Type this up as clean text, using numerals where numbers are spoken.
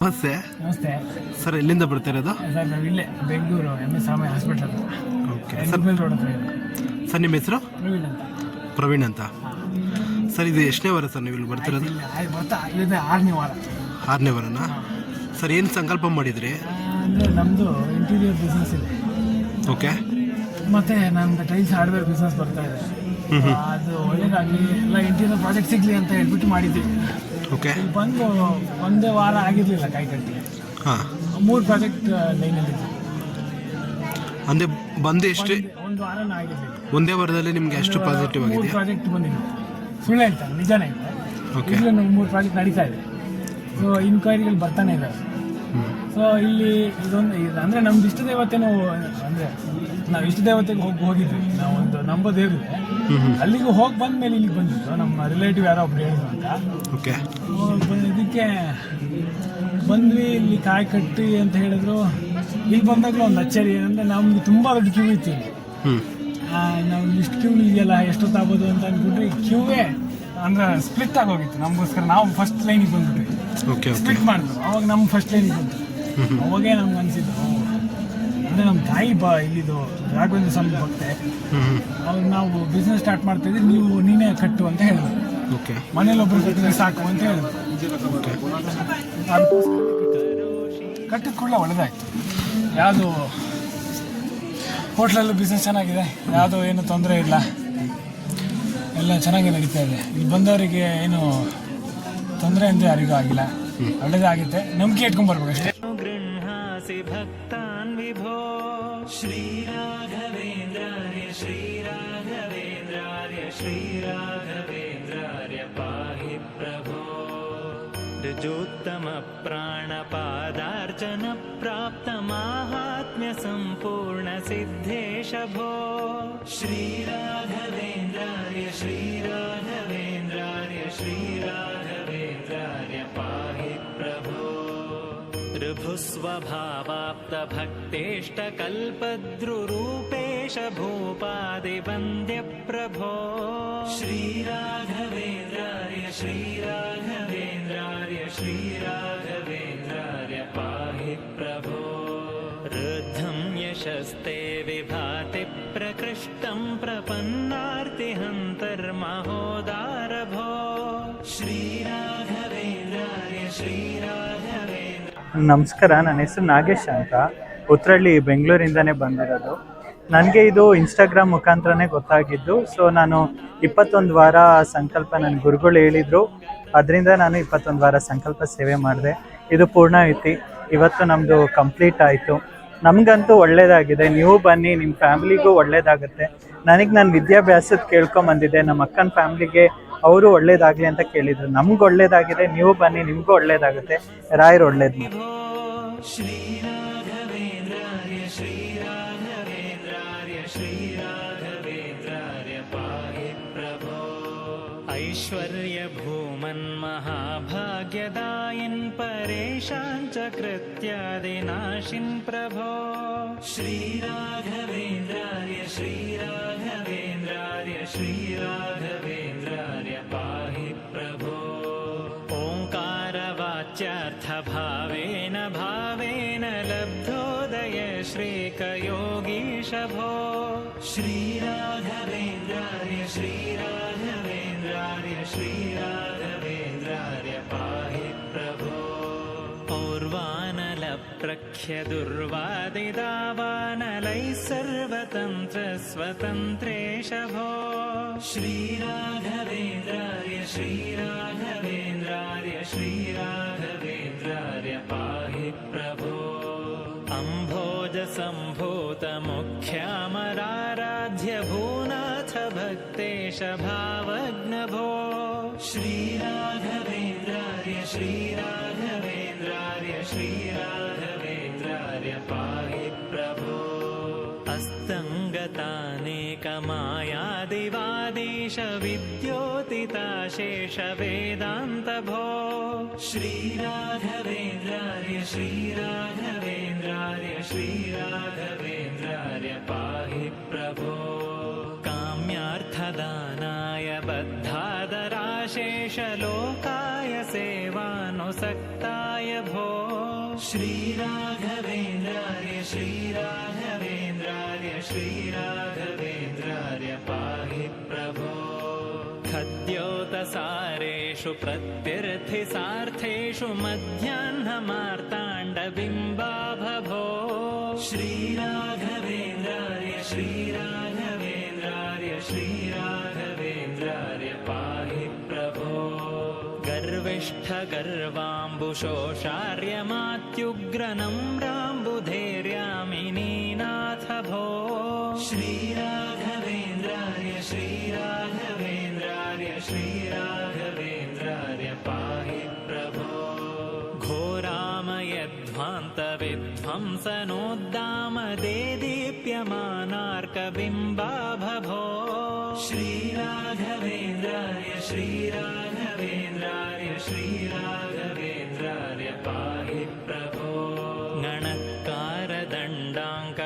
ನಮಸ್ತೆ ನಮಸ್ತೆ ಸರ್, ಎಲ್ಲಿಂದ ಬರ್ತಾ ಇರೋದು? ಸರ್ ನಾವು ಇಲ್ಲೇ Bengaluru MS Ramaiah hospital okay sir. Road ಹತ್ರ ಇದೆ. ಸರ್ ನಿಮ್ಮ ಹೆಸರು? ಪ್ರವೀಣ್ ಅಂತ. ಪ್ರವೀಣ್ ಅಂತ. ಸರ್ ಇದು ಎಷ್ಟನೇ ವಾರ ಸರ್ ನೀವು ಇಲ್ಲಿ ಬರ್ತಿರೋದು? ಬರ್ತಾ ಇದೆ 6ನೇ ವಾರ. 6ನೇ ವಾರನಾ? ಸರ್ ಏನು ಸಂಕಲ್ಪ ಮಾಡಿದ್ರಿ? ಅಂದರೆ ನಮ್ಮದು ಇಂಟೀರಿಯರ್ ಬಿಸ್ನೆಸ್ ಇದೆ. ಓಕೆ. ಮತ್ತು ನಮ್ಮದು ಟೈಲ್ಸ್ ಹಾರ್ಡ್ವೇರ್ ಬಿಸ್ನೆಸ್ ಬರ್ತಾ ಇದೆ. ಅದು ಒಳ್ಳೇದಾಗಲಿ, ಎಲ್ಲ ಇಂಟೀರಿಯರ್ ಪ್ರಾಜೆಕ್ಟ್ ಸಿಗಲಿ ಅಂತ ಹೇಳ್ಬಿಟ್ಟು ಮಾಡಿದ್ವಿ. ಓಕೆ. ಇಲ್ಲಿ ಬಂದು ಒಂದೇ ವಾರ ಆಗಿರಲಿಲ್ಲ ಕೈ ಕಟ್ಟಿ. ಹಾಂ. 3 ಪ್ರಾಜೆಕ್ಟ್ ಲೈನಲ್ಲಿತ್ತು. ಅಂದೇ ಬಂದು ಎಷ್ಟು? ಒಂದು ವಾರನೂ ಆಗಿರಲಿಲ್ಲ. ಒಂದೇ ವಾರದಲ್ಲಿ ನಿಮಗೆ ಎಷ್ಟು ಪಾಸಿಟಿವ್ 3 ಆಗಿದೆ? ಪ್ರಾಜೆಕ್ಟ್ ಬಂದಿದೆ. ಸುಳ್ಳು ಹೇಳ್ತಾರೆ, ನಿಜಾನೇ ಇದೆ. ಓಕೆ. ಈಗಲೂ 3 ಪ್ರಾಜೆಕ್ಟ್ ನಡೀತಾ ಇದೆ. ಸೊ ಇನ್ಕ್ವೈರಿಗಳು ಬರ್ತಾನೆ ಇದ್ದಾವೆ. ಸೊ ಇಲ್ಲಿ ಇದೊಂದು ಅಂದರೆ ನಮ್ದು ಇಷ್ಟ ದೇವತೆನೂ, ಅಂದರೆ ನಾವು ಇಷ್ಟ ದೇವತೆಗೆ ಹೋಗಿದ್ವಿ. ನಾವು ಒಂದು ನಂಬೋ ದೇವರಿದೆ, ಅಲ್ಲಿಗೆ ಹೋಗಿ ಬಂದ ಮೇಲೆ ಇಲ್ಲಿಗೆ ಬಂದಿದ್ದು. ನಮ್ಮ ರಿಲೇಟಿವ್ ಯಾರೋ ಒಬ್ರು ಹೇಳಿದ್ರು ಅಂತ. ಓಕೆ. ಇದಕ್ಕೆ ಬಂದ್ವಿ. ಇಲ್ಲಿ ಕಾಯಿ ಕಟ್ಟಿ ಅಂತ ಹೇಳಿದ್ರು. ಇಲ್ಲಿ ಬಂದಾಗಲೂ ಒಂದು ಅಚ್ಚರಿ ಏನಂದರೆ ನಮ್ಗೆ ತುಂಬ ದೊಡ್ಡ ಕ್ಯೂ ಇತ್ತು ಇಲ್ಲಿ. ನಾವು ಇಷ್ಟು ಕ್ಯೂ ಇದೆಯಲ್ಲ, ಎಷ್ಟೊತ್ತಾಗ್ಬೋದು ಅಂತ ಅಂದ್ಬಿಟ್ರಿ. ಕ್ಯೂವೇ ಅಂದರೆ ಸ್ಪ್ಲಿಟ್ ಆಗೋಗಿತ್ತು ನಮಗೋಸ್ಕರ. ನಾವು ಫಸ್ಟ್ ಲೈನಿಗೆ ಬಂದ್ಬಿಟ್ವಿ. ಓಕೆ. ಸ್ಪ್ಲಿಟ್ ಮಾಡಿದ್ರು. ಅವಾಗ ನಮ್ಮ ಫಸ್ಟ್ ಲೈನಿಗೆ ಬಂತು. ಅವಾಗೇ ನಮ್ಗೆ ಅನಿಸಿದ್ದು, ಅಂದರೆ ನಮ್ಮ ತಾಯಿ ಇಲ್ಲಿದು ರಾಘವೇಂದ್ರ ಸ್ವಾಮಿ ಭಕ್ತೆ. ಅವಾಗ ನಾವು ಬಿಸ್ನೆಸ್ ಸ್ಟಾರ್ಟ್ ಮಾಡ್ತಾಯಿದ್ವಿ. ನೀನೇ ಕಟ್ಟು ಅಂತ ಹೇಳಿದ್ರು. ಓಕೆ. ಮನೇಲಿ ಒಬ್ರು ಕಟ್ಟಿದ್ರೆ ಸಾಕು ಅಂತ ಹೇಳಿದ್ರು. ಕಟ್ಟಿದ ಕೂಡಲೇ ಒಳ್ಳೆದಾಯ್ತು. ಯಾವುದು ಹೋಟ್ಲಲ್ಲೂ ಬಿಸ್ನೆಸ್ ಚೆನ್ನಾಗಿದೆ, ಯಾವುದೋ ಏನು ತೊಂದರೆ ಇಲ್ಲ, ಎಲ್ಲ ಚೆನ್ನಾಗಿ ನಡೀತಾ ಇದೆ. ಇಲ್ಲಿ ಬಂದವರಿಗೆ ಏನು ತೊಂದರೆ ಅಂತ ಯಾರಿಗೂ ಆಗಿಲ್ಲ. ಒಳ್ಳೇದಾಗುತ್ತೆ. ನಂಬಿಕೆ ಇಟ್ಕೊಂಡ್ಬರ್ಬೇಕು ಅಷ್ಟೇ. ಭಕ್ತಾನ್ ವಿಭೋ ಶ್ರೀರಾಘವೇಂದ್ರಾರ್ಯ ಶ್ರೀರಾಘವೇಂದ್ರಾರ್ಯ ಶ್ರೀರಾಘವೇಂದ್ರಾರ್ಯ ಪಾಹಿ ಪ್ರಭೋ ಋಜೋತ್ತಮ ಪ್ರಾಣಪಾದಾರ್ಚನ ಪ್ರಾಪ್ತ ಮಾಹಾತ್ಮ್ಯ ಸಂಪೂರ್ಣ ಸಿದ್ಧೇಶ ಭೋ ಶ್ರೀರಾಘವೇಂದ್ರಾರ್ಯ ಶ್ರೀರಾಘವೇಂದ್ರಾರ್ಯ ಶ್ರೀರಾಘವೇಂದ್ರಾರ್ಯ ಪಾಹಿ ಪ್ರಭೋ ಋಭುಸ್ವಭಾವಾಪ್ತ ಭಕ್ತೇಷ್ಟ ಕಲ್ಪದ್ರುರೂಪೇಶ ಭೂಪಾದಿವಂದ್ಯ ಪ್ರಭೋ ಶ್ರೀರಾಘವೇಂದ್ರಾರ್ಯ ಶ್ರೀರಾಘವೇಂದ್ರಾರ್ಯ ಶ್ರೀರಾಘವೇಂದ್ರಾರ್ಯ ಪಾಹಿ ಪ್ರಭೋ ರುದ್ಧಂ ಯಶಸ್ತೆ ವಿಭಾತಿ ಪ್ರಕೃಷ್ಟಂ ಪ್ರಪನ್ನಾರ್ತಿ ಹಂತರ್ಮಹೋದಾರಭೋ ಶ್ರೀರಾಘವೇಂದ್ರಾರ್ಯ ಶ್ರೀರಾಘವೇಂದ್ರ. ನಮಸ್ಕಾರ, ನನ್ನ ಹೆಸರು ನಾಗೇಶ್ ಅಂತ. ಉತ್ರಳ್ಳಿ ಬೆಂಗಳೂರಿಂದನೇ ಬಂದಿರೋದು. ನನಗೆ ಇದು ಇನ್ಸ್ಟಾಗ್ರಾಮ್ ಮುಖಾಂತರನೇ ಗೊತ್ತಾಗಿದ್ದು. ಸೊ ನಾನು 21 ವಾರ ಸಂಕಲ್ಪ ನನ್ನ ಗುರುಗಳು ಹೇಳಿದರು. ಅದರಿಂದ ನಾನು 21 ವಾರ ಸಂಕಲ್ಪ ಸೇವೆ ಮಾಡಿದೆ. ಇದು ಪೂರ್ಣಾಯಿತಿ. ಇವತ್ತು ನಮ್ಮದು ಕಂಪ್ಲೀಟ್ ಆಯಿತು. ನಮಗಂತೂ ಒಳ್ಳೆಯದಾಗಿದೆ. ನೀವು ಬನ್ನಿ, ನಿಮ್ಮ ಫ್ಯಾಮಿಲಿಗೂ ಒಳ್ಳೆಯದಾಗುತ್ತೆ. ನನಗೆ ನನ್ನ ವಿದ್ಯಾಭ್ಯಾಸದ ಕೇಳ್ಕೊಂಬಂದಿದ್ದೆ. ನಮ್ಮ ಅಕ್ಕನ ಫ್ಯಾಮ್ಲಿಗೆ ಅವರು ಒಳ್ಳೇದಾಗಲಿ ಅಂತ ಕೇಳಿದರು. ನಮ್ಗೆ ಒಳ್ಳೇದಾಗಿದೆ. ನೀವು ಬನ್ನಿ, ನಿಮಗೂ ಒಳ್ಳೇದಾಗುತ್ತೆ. ರಾಯರು ಒಳ್ಳೇದು. ಶ್ರೀರಾಘವೇಂದ್ರಾರ್ಯ ಶ್ರೀರಾಘವೇಂದ್ರಾರ್ಯ ಶ್ರೀರಾಘವೇಂದ್ರಾರ್ಯ ಪಾಹಿ ಪ್ರಭೋ ಐಶ್ವರ್ಯ ಭೂಮನ್ ಮಹಾಭಾಗ್ಯದಾಯನ್ ಪರೇಶಾಂಚ ಕೃತ್ಯಾದಿನಾಶಿನ್ ಪ್ರಭೋ ಶ್ರೀರಾಘವೇಂದ್ರಾರ್ಯ ಶ್ರೀರಾಘವೇಂದ್ರಾರ್ಯ ಶ್ರೀರಾಘವೇಂದ್ರಾರ್ಯ ಪಾಹಿ ಪ್ರಭೋ ಓಂಕಾರ ವಾಚ್ಯಾರ್ಥ ಭಾವೇನ ಭಾವೇನ ಲಬ್ಧೋದಯ ಶ್ರೀಕಯೋಗೀಶ ಭೋ ಶ್ರೀರಾಘವೇಂದ್ರಾರ್ಯ ಶ್ರೀರಾಘವೇಂದ್ರಾರ್ಯ ಶ್ರೀರಾಘವೇಂದ್ರಾರ್ಯ ಪಾಹಿ ಪ್ರಭೋ ಪೌರ್ವಾನಲ ಪ್ರಖ್ಯ ದುರ್ವಾದಿದಾವಾನಲೈ ಸರ್ವತಂತ್ರ ಸ್ವತಂತ್ರೇಶ ಭೋ ಶ್ರೀರಾಘವೇಂದ್ರಾರ್ಯ ಶ್ರೀರಾಘವೇಂದ್ರಾರ್ಯ ಶ್ರೀರಾಘವೇಂದ್ರಾರ್ಯ ಪಾಹಿ ಪ್ರಭೋ ಅಂಭೋಜ ಸಂಭೂತ ಮುಖ್ಯಾಮರಾರಾಧ್ಯ ಭೂನಾಥ ಭಕ್ತೇಶ ಭಾವಜ್ಞ ಭೋ ಶ್ರೀರಾಘವೇಂದ್ರಾರ್ಯ ಶ್ರೀರಾಘವೇಂದ್ರಾರ್ಯ ಶ್ರೀರಾಘವೇಂದ್ರಾರ್ಯ ಪಾಹಿ ಪ್ರಭೋ ಅಸ್ತಂಗತಾನೇಕಮಾಯಾದಿವಾದೀಶ ವಿದ್ಯೋತಿತಾಶೇಷ ವೇದಾಂತ ಭೋ ಶ್ರೀರಾಘವೇಂದ್ರಾರ್ಯ ಶ್ರೀರಾಘವೇಂದ್ರಾರ್ಯ ಶ್ರೀರಾಘವೇಂದ್ರಾರ್ಯ ಪಾಹಿ ಪ್ರಭೋ ಕಾಮ್ಯಾರ್ಥದಾನಾಯ ಬದ್ಧಾದರಾಶೇಷ ಲೋಕಾಯ ಸೇವಾನುಸಕ್ತಾಯ ಭೋ श्रीराघवेन्द्रार्य श्रीराघवेन्द्रार्य श्रीराघवेन्द्रार्य पाहि प्रभो खद्योतसारेषु प्रत्यर्थिसार्थेषु मध्याह्नमार्ताण्डबिम्बाभभो श्रीराघवेन्द्रार्य श्रीराघवेन्द्रार्य श्रीराघवेन्द्रार्य पाहि प्रभो गर्विष्ठगर्वाम्बुशोषार्यमात्युग्रनम्राम्बुधैर्यामिनीनाथ भो श्रीराघवेन्द्रार्य श्रीराघवेन्द्रार्य श्रीराघवेन्द्रार्य पाहि प्रभो घोरामयध्वान्तविध्वंसनोद्दामदेदीप्यमानार्कबिम्बाभभो श्रीराघवेन्द्रार्य श्रीराघवेन्द्रार्य श्रीराघवेन्द्रार्य पाहि प्रभो गणकारदण्डाङ्क